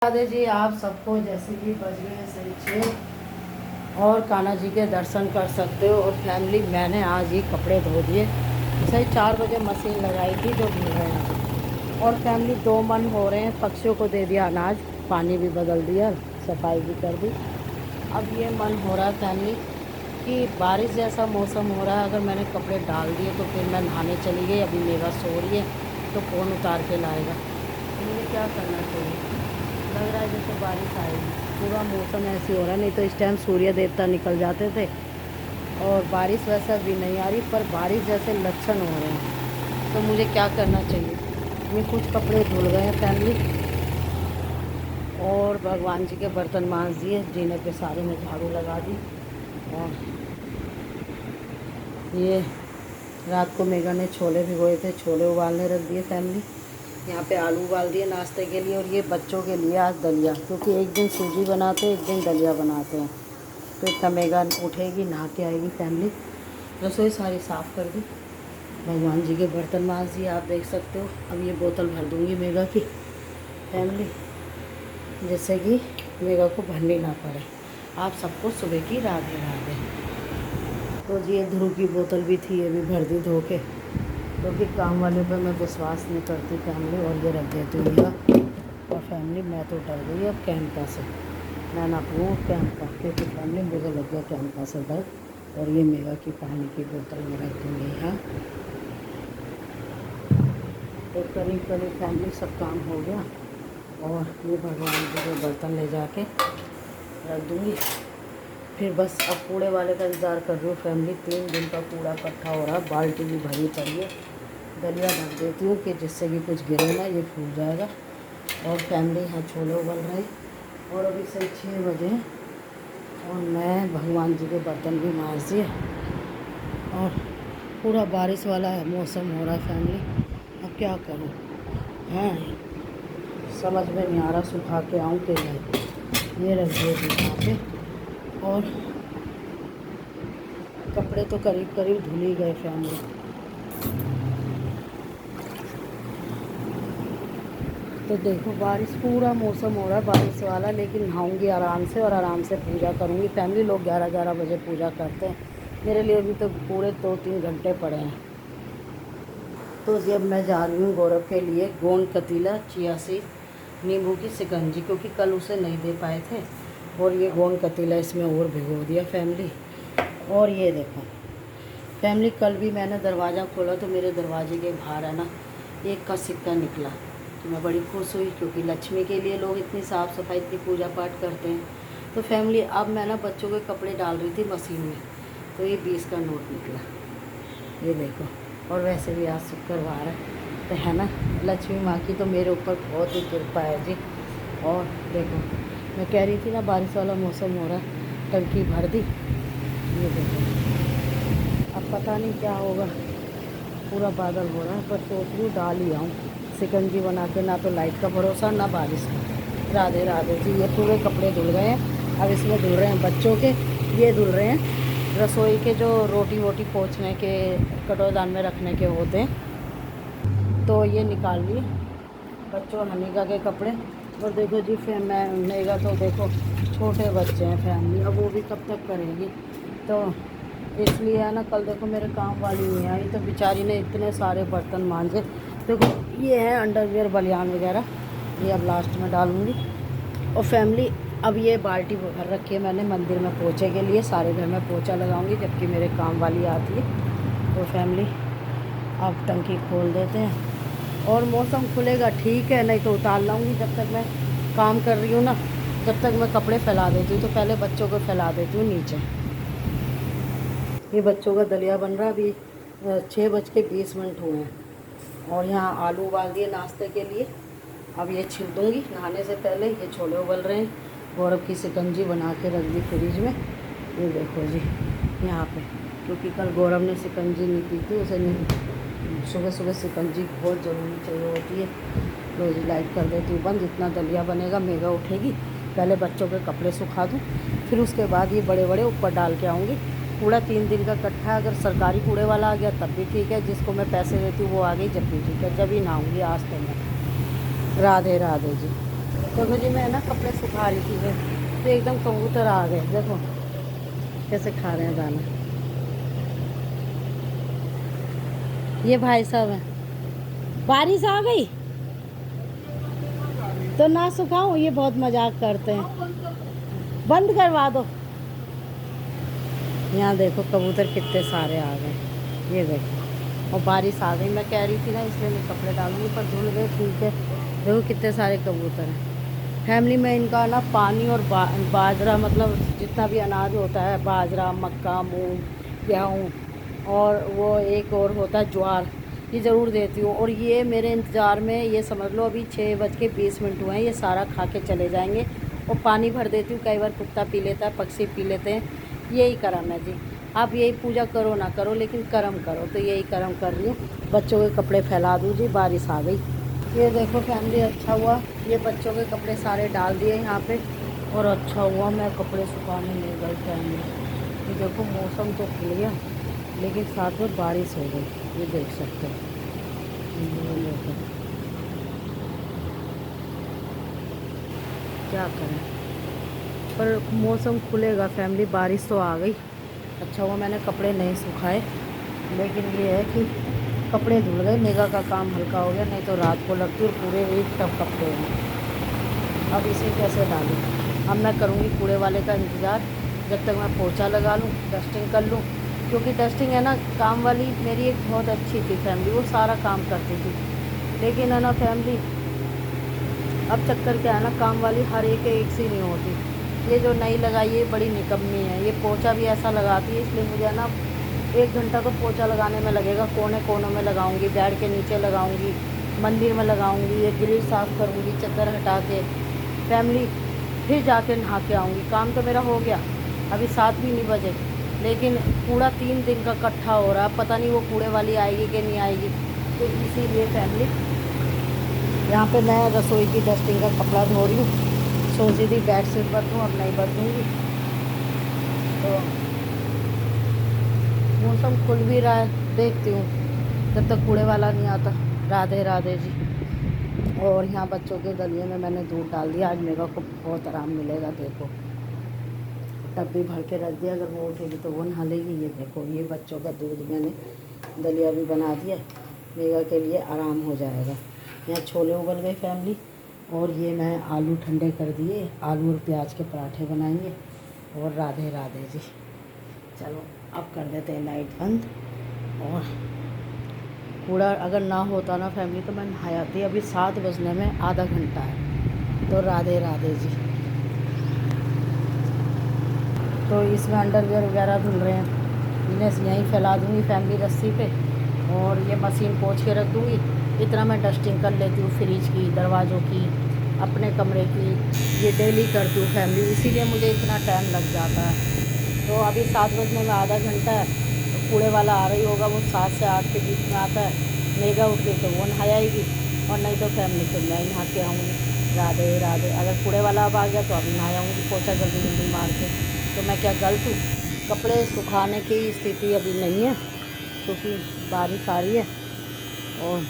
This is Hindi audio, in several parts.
राधे जी, आप सबको जैसे कि बज गए हैं सही 6 और कान्हा जी के दर्शन कर सकते हो। और फैमिली, मैंने आज ही कपड़े धो दिए। सही 4 बजे मशीन लगाई थी जो धो रहे हैं। और फैमिली, 2 मन हो रहे हैं। पक्षियों को दे दिया अनाज, पानी भी बदल दिया, सफाई भी कर दी। अब ये मन हो रहा है फैमिली कि बारिश जैसा मौसम हो रहा है, अगर मैंने कपड़े डाल दिए तो फिर मैं नहाने चली गई। अभी मेरा सो रही है तो कौन उतार के लाएगा। तो मुझे क्या करना चाहिए? लग रहा है जैसे बारिश आएगी। पूरा मौसम ऐसे हो रहा है, नहीं तो इस टाइम सूर्य देवता निकल जाते थे। और बारिश वैसा भी नहीं आ रही, पर बारिश जैसे लक्षण हो रहे हैं। तो मुझे क्या करना चाहिए? ये कुछ कपड़े धुल गए हैं फैमिली, और भगवान जी के बर्तन मांज दिए, जीने पे सारे में झाड़ू लगा दी। और ये रात को मेघा ने छोले भिगोए थे, छोले उबालने रख दिए फैमिली। यहाँ पे आलू उबाल दिए नाश्ते के लिए। और ये बच्चों के लिए आज दलिया, क्योंकि एक दिन सूजी बनाते हैं, एक दिन दलिया बनाते हैं। तो इतना मेघा उठेगी, नहा के आएगी फैमिली। रसोई सारी साफ़ कर दी, भगवान जी के बर्तन मांज दिए, आप देख सकते हो। अब ये बोतल भर दूँगी मेघा की फैमिली, जिससे कि मेघा को भरनी ना पड़े। आप सबको सुबह की राधे राधे। तो जी ये ध्रुव की बोतल भी थी, ये भी भर दी धो के, क्योंकि काम वाले पर मैं विश्वास नहीं करती फैमिली। और ये रख देती हूँ मेरा। और फैमिली, मैं तो डर गई अब कैंपा से, मैं ना वो कैंपा, क्योंकि फैमिली मुझे लग गया कैंपा से डर। और ये मेगा की पानी की बोतल में रख दूँगी यहाँ। तो करीब करीब फैमिली सब काम हो गया। और ये भगवान जी के बर्तन ले जाके रख दूँगी। फिर बस अब कूड़े वाले का इंतज़ार कर रही हूँ फैमिली। 3 दिन का कूड़ा इकट्ठा हो रहा है, बाल्टी भी भरी पड़ी है। दलिया ढक देती हूँ कि जिससे कि कुछ गिरे ना, ये फूल जाएगा। और फैमिली, यहाँ छोले उबल रहे हैं। और अभी सही 6 बजे हैं, और मैं भगवान जी के बर्तन भी मांज दिए। और पूरा बारिश वाला है मौसम हो रहा है फैमिली। अब क्या करूँ? हाँ, समझ में नहीं आ रहा सुखा के आऊँ कि नहीं। ये रख दिए थी यहाँ पे। और कपड़े तो करीब करीब धुल ही गए फैमिली। तो देखो, बारिश, पूरा मौसम हो रहा है बारिश वाला, लेकिन नहाऊंगी आराम से और आराम से पूजा करूंगी फैमिली। लोग 11-11 बजे पूजा करते हैं, मेरे लिए भी तो पूरे 2-3 घंटे पड़े हैं। तो जब मैं जा रही हूँ गौरव के लिए गोंद कतीला, चिया सीड, नींबू की शिकंजी, क्योंकि कल उसे नहीं दे पाए थे। और ये गोंद कतीला इसमें और भिगो दिया फैमिली। और ये देखो फैमिली, कल भी मैंने दरवाज़ा खोला तो मेरे दरवाजे के बाहर है ना 1 का सिक्का निकला। तो मैं बड़ी खुश हुई, क्योंकि लक्ष्मी के लिए लोग इतनी साफ़ सफाई, इतनी पूजा पाठ करते हैं। तो फैमिली, अब मैं ना बच्चों के कपड़े डाल रही थी मशीन में, तो ये 20 का नोट निकला, ये देखो। और वैसे भी आज शुक्रवार है, तो है ना, लक्ष्मी माँ की तो मेरे ऊपर बहुत ही कृपा है जी। और देखो, मैं कह रही थी ना बारिश वाला मौसम हो रहा है, टंकी भर दी। ये देखो, अब पता नहीं क्या होगा, पूरा बादल हो रहा है, पर सोच रही हूँ डाल ही आऊँ शिकंजी बना के। ना तो लाइट का भरोसा, ना बारिश का। राधे राधे जी। ये पूरे कपड़े धुल गए हैं, अब इसमें धुल रहे हैं बच्चों के। ये धुल रहे हैं रसोई के, जो रोटी वोटी पोंछने के, कटोरदान में रखने के होते हैं, तो ये निकाल लिए बच्चों हनीका के कपड़े। और देखो जी, फिर मैं मेगा तो देखो छोटे बच्चे हैं फैमिली, अब वो भी कब तक करेंगी। तो इसलिए है ना, कल देखो मेरे काम वाली नहीं आई, तो बेचारी ने इतने सारे बर्तन मांजे। देखो, ये है अंडरवियर, बनियान वगैरह, ये अब लास्ट में डालूँगी। और फैमिली, अब ये बाल्टी भर रखी है मैंने मंदिर में पोछे के लिए, सारे घर में पोछा लगाऊंगी जबकि मेरे काम वाली आती है। तो फैमिली, अब टंकी खोल देते हैं। और मौसम खुलेगा ठीक है, नहीं तो उतार लाऊंगी। जब तक मैं काम कर रही हूँ ना, जब तक मैं कपड़े फैला देती हूँ, तो पहले बच्चों को फैला देती हूँ नीचे। ये बच्चों का दलिया बन रहा, अभी 6:20 हुए हैं। और यहाँ आलू उबाल दिए नाश्ते के लिए, अब ये छिल दूँगी नहाने से पहले। ये छोले उबल रहे हैं, गौरव की शिकंजी बना के रख दी फ्रिज में। ये देखो जी यहाँ पे, क्योंकि कल गौरव ने शिकंजी नहीं पी थी, उसे नहीं, सुबह सुबह शिकंजी बहुत ज़रूरी चाहिए होती है। तो जी लाइट कर देती हूँ बंद। जितना दलिया बनेगा, मेगा उठेगी, पहले बच्चों के कपड़े सुखा दूँ, फिर उसके बाद ये बड़े बड़े ऊपर डाल के आऊँगी। कूड़ा 3 दिन का इकट्ठा, अगर सरकारी कूड़े वाला आ गया तब भी ठीक है, जिसको मैं पैसे देती हूँ वो आ गई जब भी ठीक है, जब ही नहाऊँगी आज तो मैं। राधे राधे जी। देखो जी, मैं ना कपड़े सुखा रही थी तो एकदम कबूतर आ गए। देखो कैसे खा रहे हैं दाना। ये भाई साहब हैं। बारिश आ गई तो ना सुखाऊं, ये बहुत मजाक करते हैं। बंद करवा दो। यहाँ देखो कबूतर कितने सारे आ गए, ये देखो। और बारिश आ गई, मैं कह रही थी ना इसलिए मैं कपड़े डालूंगी, पर धुल गए। ठीक है, देखो कितने सारे कबूतर हैं। फैमिली में इनका ना पानी और बाजरा, मतलब जितना भी अनाज होता है, बाजरा, मक्का, मूंग, गेहूँ, और वो एक और होता है ज्वार, ये ज़रूर देती हूँ। और ये मेरे इंतज़ार में, ये समझ लो अभी 6:20 हुए हैं, ये सारा खा के चले जाएंगे। और पानी भर देती हूँ, कई बार कुत्ता पी लेता है, पक्षी पी लेते हैं। यही कर्म है जी। आप यही पूजा करो ना करो, लेकिन कर्म करो, तो यही कर्म कर रही हूँ। बच्चों के कपड़े फैला दूँ जी, बारिश आ गई। ये देखो फैमिली, अच्छा हुआ ये बच्चों के कपड़े सारे डाल दिए यहाँ पे, और अच्छा हुआ मैं कपड़े सुखाने ले गई फैमिली। ये देखो मौसम तो खुल गया, लेकिन साथ में बारिश हो गई, ये देख सकते हो। ये देखो क्या करें, पर मौसम खुलेगा फैमिली, बारिश तो आ गई। अच्छा हुआ मैंने कपड़े नहीं सुखाए, लेकिन ये है कि कपड़े धुल गए, निगाह का काम हल्का हो गया, नहीं तो रात को लगती और पूरे एक टब कपड़े हैं। अब इसे कैसे डालूँ? अब मैं करूँगी कूड़े वाले का इंतज़ार, जब तक मैं पोछा लगा लूँ, डस्टिंग कर लूँ। क्योंकि डस्टिंग है ना, काम वाली मेरी एक बहुत अच्छी थी फैमिली, वो सारा काम करती थी। लेकिन है ना फैमिली, अब चक्कर क्या है ना, काम वाली हर एक सी नहीं होती। ये जो नई लगाई है बड़ी निकम्मी है। ये पोछा भी ऐसा लगाती है, इसलिए मुझे ना 1 घंटा तो पोछा लगाने में लगेगा। कोने कोनों में लगाऊंगी, बेड के नीचे लगाऊंगी, मंदिर में लगाऊंगी, ये ग्रिल साफ़ करूंगी, चद्दर हटा के फैमिली, फिर जाके नहा के आऊँगी। काम तो मेरा हो गया, अभी 7 भी नहीं बजे, लेकिन कूड़ा 3 दिन का इकट्ठा हो रहा है। पता नहीं वो कूड़े वाली आएगी कि नहीं आएगी। तो इसीलिए फैमिली यहाँ पे मैं रसोई की डस्टिंग का कपड़ा धो रही हूँ। सोची थी बेड शीट बदलूँ, अब नहीं बदलूँगी। तो मौसम खुल भी रहा है, देखती हूँ जब तक कूड़े वाला नहीं आता। राधे राधे जी। और यहाँ बच्चों के दलिए में मैंने दूध डाल दिया, आज मेरे को बहुत आराम मिलेगा। देखो टब भी भर के रख दिया, अगर वो उठेगी तो वो नहा लेगी। ये देखो, ये बच्चों का दूध मैंने दलिया भी बना दिया, मेगा के लिए आराम हो जाएगा। यहाँ छोले उबल गए फैमिली, और ये मैं आलू ठंडे कर दिए, आलू और प्याज के पराठे बनाएंगे। और राधे राधे जी। चलो अब कर देते हैं लाइट बंद। और कूड़ा अगर ना होता ना फैमिली, तो मैं नहाती। अभी 7 बजने में आधा घंटा है। तो राधे राधे जी। तो इसमें अंडरवियर वगैरह धुल रहे हैं, इन्हें यहीं फैला दूँगी फैमिली रस्सी पे, और ये मशीन पोंछ के रख दूँगी। इतना मैं डस्टिंग कर लेती हूँ, फ्रिज की, दरवाज़ों की, अपने कमरे की, ये डेली करती हूँ फैमिली, इसीलिए मुझे इतना टाइम लग जाता है। तो अभी 7 बजने में आधा घंटा है। तो कूड़े वाला आ रही होगा, वो 7 से 8 के बीच में आता है। मेगा उठ गई तो वो नहाएगी, और नहीं तो फैमिली फिर मैं नहा के आऊँगी। राधे राधे। अगर कूड़े वाला अब आ गया तो अभी नहा आऊँगी पोछा जल्दी जल्दी मार के। तो मैं क्या गलत हूँ? कपड़े सुखाने की स्थिति अभी नहीं है, क्योंकि बारिश आ रही है, और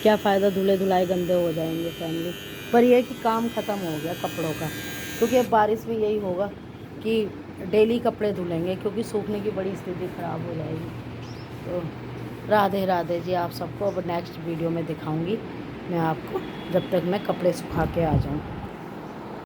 क्या फ़ायदा, धुले धुलाए गंदे हो जाएंगे फैमिली। पर यह है कि काम ख़त्म हो गया कपड़ों का, क्योंकि अब बारिश में यही होगा कि डेली कपड़े धुलेंगे, क्योंकि सूखने की बड़ी स्थिति ख़राब हो जाएगी। तो राधे राधे जी। आप सबको अब नेक्स्ट वीडियो में दिखाऊंगी मैं आपको, जब तक मैं कपड़े सुखा के आ जाऊँ।